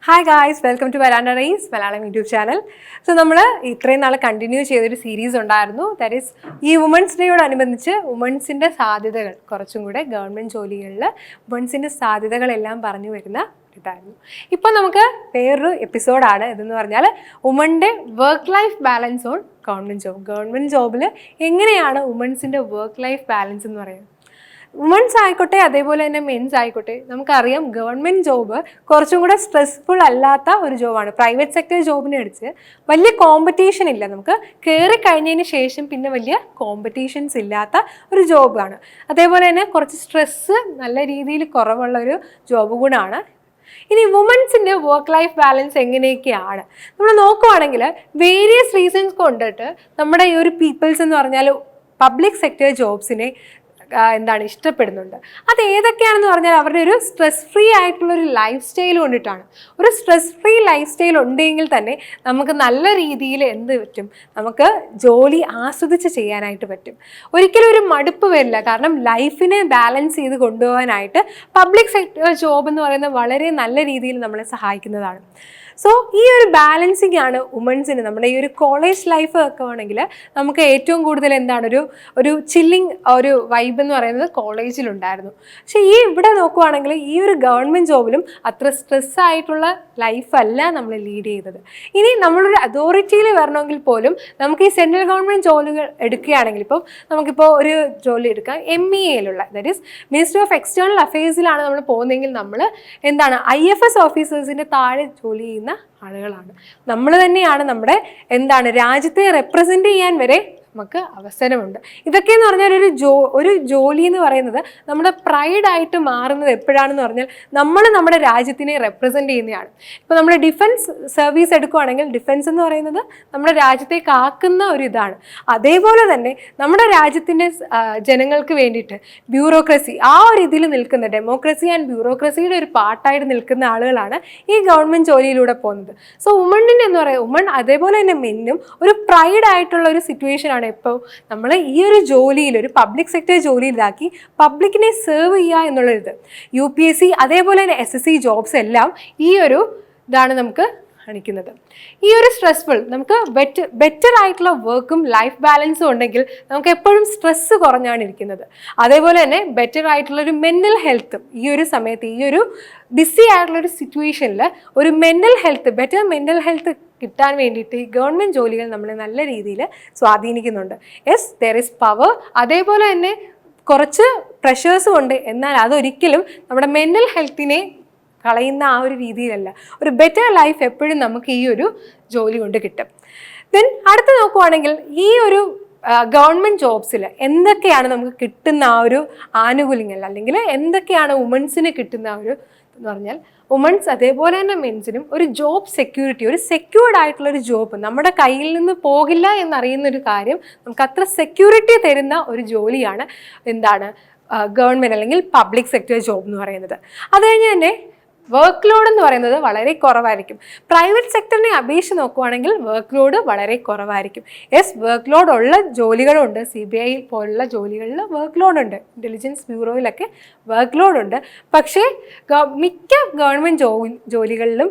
Hi guys, welcome to Veranda Race Malayalam YouTube channel. So നമ്മൾ ഇത്രയും നാൾ കണ്ടിന്യൂ ചെയ്തൊരു സീരീസ് ഉണ്ടായിരുന്നു. ദാറ്റ് ഈസ് ഈ വുമൻസ് ഡേയോടനുബന്ധിച്ച് വുമൻസിൻ്റെ സാധ്യതകൾ, കുറച്ചും കൂടെ ഗവൺമെൻറ് ജോലികളിൽ വുമൻസിൻ്റെ സാധ്യതകളെല്ലാം പറഞ്ഞു വരുന്ന ഇതായിരുന്നു. ഇപ്പോൾ നമുക്ക് വേറൊരു എപ്പിസോഡാണ് ഇതെന്ന് പറഞ്ഞാൽ വുമൻ്റെ work life balance on government job. Government ജോബിൽ എങ്ങനെയാണ് വുമൻസിൻ്റെ വർക്ക് ലൈഫ് ബാലൻസ് എന്ന് പറയുന്നത്. വുമൻസ് ആയിക്കോട്ടെ അതേപോലെ തന്നെ മെൻസ് ആയിക്കോട്ടെ, നമുക്കറിയാം ഗവൺമെൻറ് ജോബ് കുറച്ചും കൂടെ സ്ട്രെസ്ഫുൾ അല്ലാത്ത ഒരു ജോബാണ്. പ്രൈവറ്റ് സെക്ടർ ജോബിനെ അടിച്ച് വലിയ കോമ്പറ്റീഷൻ ഇല്ല. നമുക്ക് കയറി കഴിഞ്ഞതിന് ശേഷം പിന്നെ വലിയ കോമ്പറ്റീഷൻസ് ഇല്ലാത്ത ഒരു ജോബാണ്. അതേപോലെ തന്നെ കുറച്ച് സ്ട്രെസ്സ് നല്ല രീതിയിൽ കുറവുള്ള ഒരു ജോബ് കൂടാണ്. ഇനി വുമൻസിൻ്റെ വർക്ക് ലൈഫ് ബാലൻസ് എങ്ങനെയൊക്കെയാണ് നമ്മൾ നോക്കുവാണെങ്കിൽ വേരിയസ് റീസൺസ് കൊണ്ടിട്ട് നമ്മുടെ ഈ ഒരു പീപ്പിൾസ് എന്ന് പറഞ്ഞാൽ പബ്ലിക് സെക്ടർ ജോബ്സിനെ ഇഷ്ടപ്പെടുന്നുണ്ട്. അത് ഏതൊക്കെയാണെന്ന് പറഞ്ഞാൽ അവരുടെ ഒരു സ്ട്രെസ് ഫ്രീ ആയിട്ടുള്ളൊരു ലൈഫ് സ്റ്റൈൽ കൊണ്ടിട്ടാണ്. ഒരു സ്ട്രെസ് ഫ്രീ ലൈഫ് സ്റ്റൈൽ ഉണ്ടെങ്കിൽ തന്നെ നമുക്ക് നല്ല രീതിയിൽ എന്ത് പറ്റും, നമുക്ക് ജോലി ആസ്വദിച്ച് ചെയ്യാനായിട്ട് പറ്റും. ഒരിക്കലും ഒരു മടുപ്പ് വരില്ല. കാരണം ലൈഫിനെ ബാലൻസ് ചെയ്ത് കൊണ്ടുപോകാനായിട്ട് പബ്ലിക് സെക്ടർ ജോബ് എന്ന് പറയുന്നത് വളരെ നല്ല രീതിയിൽ നമ്മളെ സഹായിക്കുന്നതാണ്. സോ ഈ ഒരു ബാലൻസിങ് ആണ് വുമൻസിന് നമ്മുടെ ഈ ഒരു കോളേജ് ലൈഫ് ഒക്കെ ആണെങ്കിൽ നമുക്ക് ഏറ്റവും കൂടുതൽ എന്താണ് ഒരു ചില്ലിങ് ഒരു വൈബ് എന്ന് പറയുന്നത് കോളേജിലുണ്ടായിരുന്നു. പക്ഷേ ഇവിടെ നോക്കുവാണെങ്കിൽ ഈ ഒരു ഗവൺമെൻറ് ജോബിലും അത്ര സ്ട്രെസ് ആയിട്ടുള്ള ലൈഫല്ല നമ്മൾ ലീഡ് ചെയ്തത്. ഇനി നമ്മളൊരു അതോറിറ്റിയിൽ വരണമെങ്കിൽ പോലും നമുക്ക് ഈ സെൻട്രൽ ഗവൺമെൻറ് ജോലികൾ എടുക്കുകയാണെങ്കിൽ നമുക്കിപ്പോൾ ഒരു ജോലി എടുക്കാം MEAയിലുള്ള, that is ministry of external അഫയേഴ്സിലാണ് നമ്മൾ പോകുന്നതെങ്കിൽ നമ്മൾ IFS ഓഫീസേഴ്സിൻ്റെ താഴെ ജോലി ചെയ്യുന്ന ആളുകളാണ്. നമ്മൾ തന്നെയാണ് നമ്മുടെ രാജ്യത്തെ റെപ്രസെൻ്റ് ചെയ്യാൻ വരെ നമുക്ക് അവസരമുണ്ട്. ഇതൊക്കെയെന്ന് പറഞ്ഞാൽ ഒരു ജോലി എന്ന് പറയുന്നത് നമ്മുടെ പ്രൈഡായിട്ട് മാറുന്നത് എപ്പോഴാണെന്ന് പറഞ്ഞാൽ നമ്മൾ നമ്മുടെ രാജ്യത്തിനെ റെപ്രസെൻ്റ് ചെയ്യുന്നതാണ്. ഇപ്പോൾ നമ്മൾ ഡിഫൻസ് സർവീസ് എടുക്കുകയാണെങ്കിൽ ഡിഫൻസ് എന്ന് പറയുന്നത് നമ്മുടെ രാജ്യത്തെ കാക്കുന്ന ഒരു ഇതാണ്. അതേപോലെ തന്നെ നമ്മുടെ രാജ്യത്തിൻ്റെ ജനങ്ങൾക്ക് വേണ്ടിയിട്ട് ബ്യൂറോക്രസി ആ ഒരു ഇതിൽ നിൽക്കുന്ന ഡെമോക്രസി ആൻഡ് ബ്യൂറോക്രസിയുടെ ഒരു പാർട്ടായിട്ട് നിൽക്കുന്ന ആളുകളാണ് ഈ ഗവൺമെൻറ് ജോലിയിലൂടെ പോകുന്നത്. സോ വുമണിൻ്റെ എന്ന് പറയുന്നത് വുമൺ അതേപോലെ തന്നെ മെന്നും ഒരു പ്രൈഡായിട്ടുള്ള ഒരു സിറ്റുവേഷനാണ് ഇപ്പോൾ നമ്മൾ ഈ ഒരു ജോലിയിൽ ഒരു പബ്ലിക് സെക്ടർ ജോലിയിലാക്കി പബ്ലിക്കിനെ സെർവ് ചെയ്യുക എന്നുള്ളൊരിത്. UPSC അതേപോലെ തന്നെ SSC ജോബ്സ് എല്ലാം ഈ ഒരു ഇതാണ് നമുക്ക് കാണിക്കുന്നത്. ഈ ഒരു സ്ട്രെസ്ഫുൾ നമുക്ക് ബെറ്റർ ആയിട്ടുള്ള വർക്കും ലൈഫ് ബാലൻസും ഉണ്ടെങ്കിൽ നമുക്ക് എപ്പോഴും സ്ട്രെസ്സ് കുറഞ്ഞാണ് ഇരിക്കുന്നത്. അതേപോലെ തന്നെ ബെറ്റർ ആയിട്ടുള്ള ഒരു മെൻ്റൽ ഹെൽത്തും ഈ ഒരു സമയത്ത് ഈ ഒരു ബിസി ആയിട്ടുള്ളൊരു സിറ്റുവേഷനിൽ ഒരു ബെറ്റർ മെൻ്റൽ ഹെൽത്ത് കിട്ടാൻ വേണ്ടിയിട്ട് ഈ ഗവൺമെൻറ് ജോലികൾ നമ്മളെ നല്ല രീതിയിൽ സ്വാധീനിക്കുന്നുണ്ട്. Yes, there is power. അതേപോലെ തന്നെ കുറച്ച് പ്രഷേഴ്സും ഉണ്ട്. എന്നാൽ അതൊരിക്കലും നമ്മുടെ മെൻ്റൽ ഹെൽത്തിനെ കളയുന്ന ആ ഒരു രീതിയിലല്ല. ഒരു ബെറ്റർ ലൈഫ് എപ്പോഴും നമുക്ക് ഈ ഒരു ജോലി കൊണ്ട് കിട്ടും. ദെൻ അടുത്ത് നോക്കുവാണെങ്കിൽ ഈ ഒരു ഗവൺമെൻറ് ജോബ്സിൽ എന്തൊക്കെയാണ് നമുക്ക് കിട്ടുന്ന ആ ഒരു ആനുകൂല്യങ്ങൾ, അല്ലെങ്കിൽ എന്തൊക്കെയാണ് വുമൻസിന് കിട്ടുന്ന ആ ഒരു എന്ന് പറഞ്ഞാൽ വുമൻസ് അതേപോലെ തന്നെ മെൻസിനും ഒരു ജോബ് സെക്യൂരിറ്റി, ഒരു സെക്യൂർഡ് ആയിട്ടുള്ള ഒരു ജോബ് നമ്മുടെ കയ്യിൽ നിന്ന് പോകില്ല എന്നറിയുന്നൊരു കാര്യം, നമുക്ക് അത്ര സെക്യൂരിറ്റി തരുന്ന ഒരു ജോലിയാണ് ഗവൺമെൻറ് അല്ലെങ്കിൽ പബ്ലിക് സെക്ടർ ജോബ് എന്ന് പറയുന്നത്. അത് കഴിഞ്ഞ് തന്നെ വർക്ക് ലോഡ് എന്ന് പറയുന്നത് വളരെ കുറവായിരിക്കും. പ്രൈവറ്റ് സെക്ടറിനെ അപേക്ഷിച്ച് നോക്കുവാണെങ്കിൽ വർക്ക് ലോഡ് വളരെ കുറവായിരിക്കും. യെസ്, വർക്ക് ലോഡ് ഉള്ള ജോലികളുണ്ട്. CBI പോലുള്ള ജോലികളിൽ വർക്ക് ലോഡ് ഉണ്ട്. ഇൻ്റലിജൻസ് ബ്യൂറോയിലൊക്കെ വർക്ക് ലോഡ് ഉണ്ട്. പക്ഷേ മിക്ക ഗവൺമെൻറ് ജോലികളിലും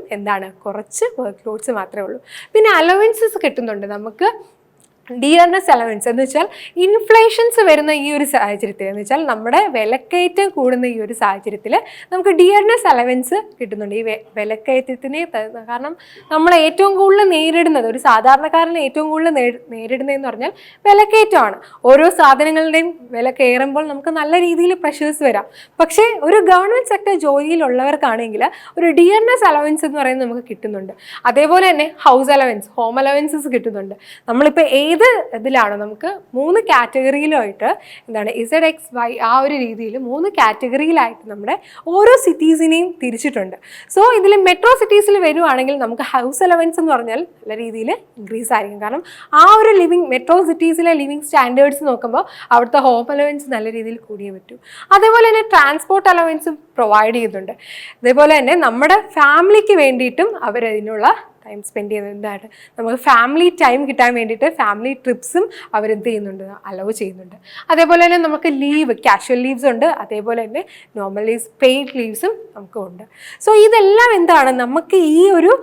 കുറച്ച് വർക്ക് ലോഡ്സ് മാത്രമേ ഉള്ളൂ. പിന്നെ അലവൻസസ് കിട്ടുന്നുണ്ട് നമുക്ക്. ഡിയർനെസ് അലവൻസ് എന്ന് വെച്ചാൽ ഇൻഫ്ലേഷൻസ് വരുന്ന ഈ ഒരു സാഹചര്യത്തിൽ എന്ന് വെച്ചാൽ നമ്മുടെ വിലക്കയറ്റം കൂടുന്ന ഈ ഒരു സാഹചര്യത്തിൽ നമുക്ക് ഡിയർനെസ് അലവൻസ് കിട്ടുന്നുണ്ട്. ഈ വിലക്കയറ്റത്തിനെ കാരണം നമ്മൾ ഏറ്റവും കൂടുതൽ നേരിടുന്നത്, ഒരു സാധാരണക്കാരന് ഏറ്റവും കൂടുതൽ നേരിടുന്നതെന്ന് പറഞ്ഞാൽ വിലക്കയറ്റമാണ്. ഓരോ സാധനങ്ങളുടെയും വില കയറുമ്പോൾ നമുക്ക് നല്ല രീതിയിൽ പ്രഷേഴ്സ് വരാം. പക്ഷേ ഒരു ഗവൺമെൻറ് സെക്ടർ ജോലിയിലുള്ളവർക്കാണെങ്കിൽ ഒരു ഡിയർനെസ് അലവൻസ് എന്ന് പറയുന്നത് നമുക്ക് കിട്ടുന്നുണ്ട്. അതേപോലെ തന്നെ ഹൗസ് അലവൻസ്, ഹോം അലവൻസസ് കിട്ടുന്നുണ്ട്. നമ്മളിപ്പോൾ ഏത് ഇതിലാണ് നമുക്ക് 3 കാറ്റഗറിയിലായിട്ട് ZXY ആ ഒരു രീതിയിൽ 3 കാറ്റഗറിയിലായിട്ട് നമ്മുടെ ഓരോ സിറ്റീസിനെയും തിരിച്ചിട്ടുണ്ട്. സോ ഇതിൽ മെട്രോ സിറ്റീസിൽ വരുവാണെങ്കിൽ നമുക്ക് ഹൗസ് അലവൻസ് എന്ന് പറഞ്ഞാൽ നല്ല രീതിയിൽ ഇൻക്രീസ് ആയിരിക്കും. കാരണം ആ ഒരു മെട്രോ സിറ്റീസിലെ ലിവിങ് സ്റ്റാൻഡേർഡ്സ് നോക്കുമ്പോൾ അവിടുത്തെ ഹോം അലവൻസ് നല്ല രീതിയിൽ കൂടിയേ പറ്റൂ. അതേപോലെ തന്നെ ട്രാൻസ്പോർട്ട് അലവൻസും പ്രൊവൈഡ് ചെയ്യുന്നുണ്ട്. അതേപോലെ തന്നെ നമ്മുടെ ഫാമിലിക്ക് വേണ്ടിയിട്ടും അവരതിനുള്ള ടൈം സ്പെൻഡ് ചെയ്യുന്നത് എന്താണ്, നമുക്ക് ഫാമിലി ടൈം കിട്ടാൻ വേണ്ടിയിട്ട് ഫാമിലി ട്രിപ്സും അവരെന്ത് ചെയ്യുന്നുണ്ട്, അലോ ചെയ്യുന്നുണ്ട്. അതേപോലെ തന്നെ നമുക്ക് ലീവ്, കാഷ്വൽ ലീവ്സ് ഉണ്ട്, അതേപോലെ തന്നെ നോർമൽ ലീവ്സ്, പെയ്ഡ് ലീവ്സും നമുക്കും ഉണ്ട്. സോ ഇതെല്ലാം എന്താണ്, നമുക്ക് ഈ ഒരു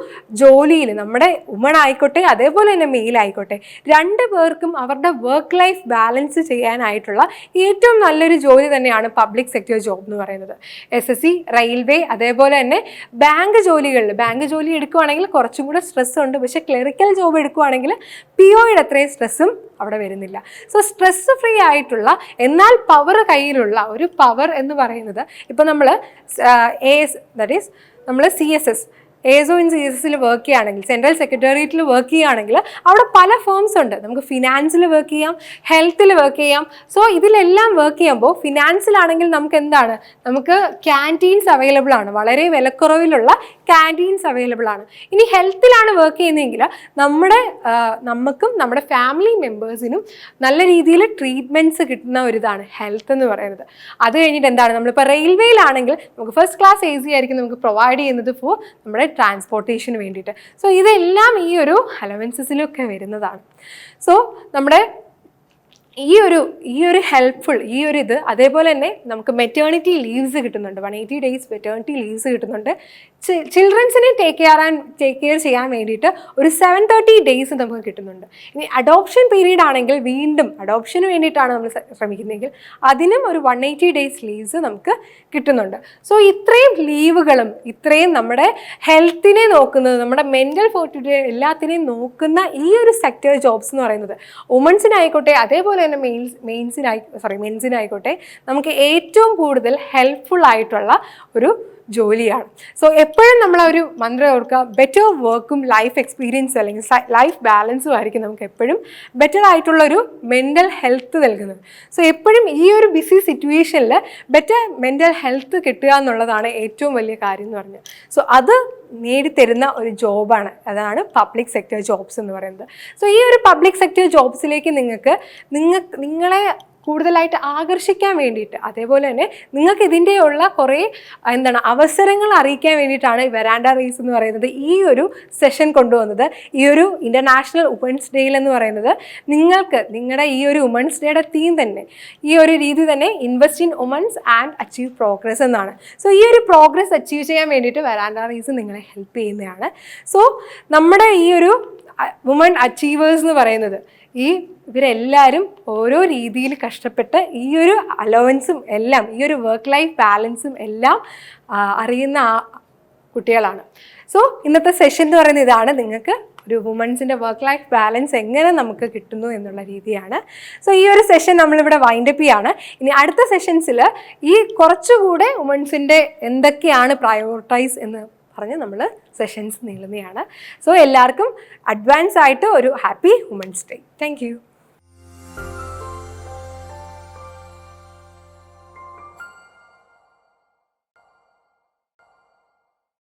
ജോലിയിൽ നമ്മുടെ വുമൺ ആയിക്കോട്ടെ അതേപോലെ തന്നെ മെയിൽ ആയിക്കോട്ടെ രണ്ട് പേർക്കും അവരുടെ വർക്ക് ലൈഫ് ബാലൻസ് ചെയ്യാനായിട്ടുള്ള ഏറ്റവും നല്ലൊരു ജോലി തന്നെയാണ് പബ്ലിക് സെക്ടർ ജോബ് എന്ന് പറയുന്നത്. SSC, റെയിൽവേ, അതേപോലെ തന്നെ ബാങ്ക് ജോലികളിൽ, ബാങ്ക് ജോലി എടുക്കുകയാണെങ്കിൽ കുറച്ചും കൂടെ സ്ട്രെസ് ഉണ്ട്. പക്ഷേ ക്ലറിക്കൽ ജോബ് എടുക്കുകയാണെങ്കിൽ POയുടെ അത്രയും സ്ട്രെസ്സും അവിടെ വരുന്നില്ല. സോ സ്ട്രെസ് ഫ്രീ ആയിട്ടുള്ള എന്നാൽ പവർ കയ്യിലുള്ള ഒരു പവർ എന്ന് പറയുന്നത്, ഇപ്പോൾ നമ്മൾ നമ്മൾ CSS ASO ഇൻ CSSൽ വർക്ക് ചെയ്യുകയാണെങ്കിൽ, സെൻട്രൽ സെക്രട്ടേറിയറ്റിൽ വർക്ക് ചെയ്യുകയാണെങ്കിൽ അവിടെ പല ഫേംസ് ഉണ്ട്. നമുക്ക് ഫിനാൻസിൽ വർക്ക് ചെയ്യാം, ഹെൽത്തിൽ വർക്ക് ചെയ്യാം. സോ ഇതിലെല്ലാം വർക്ക് ചെയ്യുമ്പോൾ ഫിനാൻസിലാണെങ്കിൽ നമുക്ക് എന്താണ്, നമുക്ക് ക്യാൻറ്റീൻസ് അവൈലബിൾ ആണ്, വളരെ വിലക്കുറവിലുള്ള ക്യാൻറ്റീൻസ് അവൈലബിൾ ആണ്. ഇനി ഹെൽത്തിലാണ് വർക്ക് ചെയ്യുന്നതെങ്കിൽ നമുക്കും നമ്മുടെ ഫാമിലി മെമ്പേഴ്സിനും നല്ല രീതിയിൽ ട്രീറ്റ്മെൻറ്റ്സ് കിട്ടുന്ന ഒരിതാണ് ഹെൽത്ത് എന്ന് പറയുന്നത്. അത് കഴിഞ്ഞിട്ട് എന്താണ്, നമ്മളിപ്പോൾ റെയിൽവേയിലാണെങ്കിൽ നമുക്ക് ഫസ്റ്റ് ക്ലാസ് AC ആയിരിക്കും നമുക്ക് പ്രൊവൈഡ് ചെയ്യുന്നത് ഫോർ നമ്മുടെ ട്രാൻസ്പോർട്ടേഷന് വേണ്ടിയിട്ട്. സോ ഇതെല്ലാം ഈ ഒരു അലവൻസസിലൊക്കെ വരുന്നതാണ്. സോ നമ്മുടെ ഈ ഒരു ഹെൽപ്ഫുൾ ഇത് അതേപോലെ തന്നെ നമുക്ക് മെറ്റേണിറ്റി ലീവ്സ് കിട്ടുന്നുണ്ട്, 180 days മെറ്റേണിറ്റി ലീവ്സ് കിട്ടുന്നുണ്ട്. ചിൽഡ്രൻസിനെ ടേക്ക് കെയർ ചെയ്യാൻ വേണ്ടിയിട്ട് ഒരു 730 days നമുക്ക് കിട്ടുന്നുണ്ട്. ഇനി അഡോപ്ഷൻ പീരീഡ് ആണെങ്കിൽ വീണ്ടും അഡോപ്ഷന് വേണ്ടിയിട്ടാണ് നമ്മൾ ശ്രമിക്കുന്നതെങ്കിൽ അതിനും ഒരു 180 days ലീവ്സ് നമുക്ക് കിട്ടുന്നുണ്ട്. സോ ഇത്രയും ലീവുകളും ഇത്രയും നമ്മുടെ ഹെൽത്തിനെ നോക്കുന്നത്, നമ്മുടെ മെൻ്റൽ ഫോർട്ടിലിറ്റി എല്ലാത്തിനെയും നോക്കുന്ന ഈ ഒരു സെക്ടർ ജോബ്സ് എന്ന് പറയുന്നത് വുമൻസിനായിക്കോട്ടെ അതേപോലെ തന്നെ മെൻസിനായിക്കോട്ടെ നമുക്ക് ഏറ്റവും കൂടുതൽ ഹെൽപ്ഫുൾ ആയിട്ടുള്ള ഒരു ജോലിയാണ്. സോ എപ്പോഴും നമ്മളൊരു മന്ത്രം ഓർക്കുക, ബെറ്റർ വർക്കും ലൈഫ് എക്സ്പീരിയൻസ് അല്ലെങ്കിൽ ലൈഫ് ബാലൻസും ആയിരിക്കും നമുക്ക് എപ്പോഴും ബെറ്റർ ആയിട്ടുള്ളൊരു മെൻ്റൽ ഹെൽത്ത് നൽകുന്നത്. സോ എപ്പോഴും ഈ ഒരു ബിസി സിറ്റുവേഷനിൽ ബെറ്റർ മെൻ്റൽ ഹെൽത്ത് കിട്ടുക എന്നുള്ളതാണ് ഏറ്റവും വലിയ കാര്യം എന്ന് പറഞ്ഞത്. സോ അത് നേടിത്തരുന്ന ഒരു ജോബാണ്, അതാണ് പബ്ലിക് സെക്ടർ ജോബ്സ് എന്ന് പറയുന്നത്. സോ ഈ ഒരു പബ്ലിക് സെക്ടർ ജോബ്സിലേക്ക് നിങ്ങളെ കൂടുതലായിട്ട് ആകർഷിക്കാൻ വേണ്ടിയിട്ട് അതേപോലെ തന്നെ നിങ്ങൾക്ക് ഇതിൻ്റെയുള്ള കുറേ അവസരങ്ങൾ അറിയിക്കാൻ വേണ്ടിയിട്ടാണ് വെരാൻഡ റേസ് എന്ന് പറയുന്നത് ഈ ഒരു സെഷൻ കൊണ്ടുവന്നത്. ഈ ഒരു ഇൻ്റർനാഷണൽ വുമൻസ് ഡേയിൽ എന്ന് പറയുന്നത് നിങ്ങളുടെ ഈ ഒരു വുമൻസ് ഡേയുടെ തീം തന്നെ ഈ ഒരു രീതി തന്നെ invest in women's and achieve progress എന്നാണ്. സോ ഈ ഒരു പ്രോഗ്രസ് അച്ചീവ് ചെയ്യാൻ വേണ്ടിയിട്ട് വെരാൻഡ റേസ് നിങ്ങളെ ഹെൽപ്പ് ചെയ്യുന്നതാണ്. സോ നമ്മുടെ ഈ ഒരു വുമൺ അച്ചീവേഴ്സ് എന്ന് പറയുന്നത് ഇവരെല്ലാവരും ഓരോ രീതിയിൽ കഷ്ടപ്പെട്ട് ഈ ഒരു അലവൻസും എല്ലാം ഈ ഒരു വർക്ക് ലൈഫ് ബാലൻസും എല്ലാം അറിയുന്ന കുട്ടികളാണ്. സോ ഇന്നത്തെ സെഷൻ എന്ന് പറയുന്നത് ഇതാണ്, നിങ്ങൾക്ക് ഒരു വുമൻസിൻ്റെ വർക്ക് ലൈഫ് ബാലൻസ് എങ്ങനെ നമുക്ക് കിട്ടുന്നു എന്നുള്ള രീതിയാണ്. സോ ഈ ഒരു സെഷൻ നമ്മളിവിടെ വൈൻഡപ്പ് ചെയ്യാണ്. ഇനി അടുത്ത സെഷൻസിൽ ഈ കുറച്ചുകൂടെ വുമൻസിൻ്റെ എന്തൊക്കെയാണ് പ്രയോറിറ്റൈസ് എന്ന് പറഞ്ഞ് നമ്മൾ സെഷൻസ് നീളുന്നതാണ്. സോ എല്ലാവർക്കും അഡ്വാൻസ് ആയിട്ട് ഒരു happy women's day. Thank U.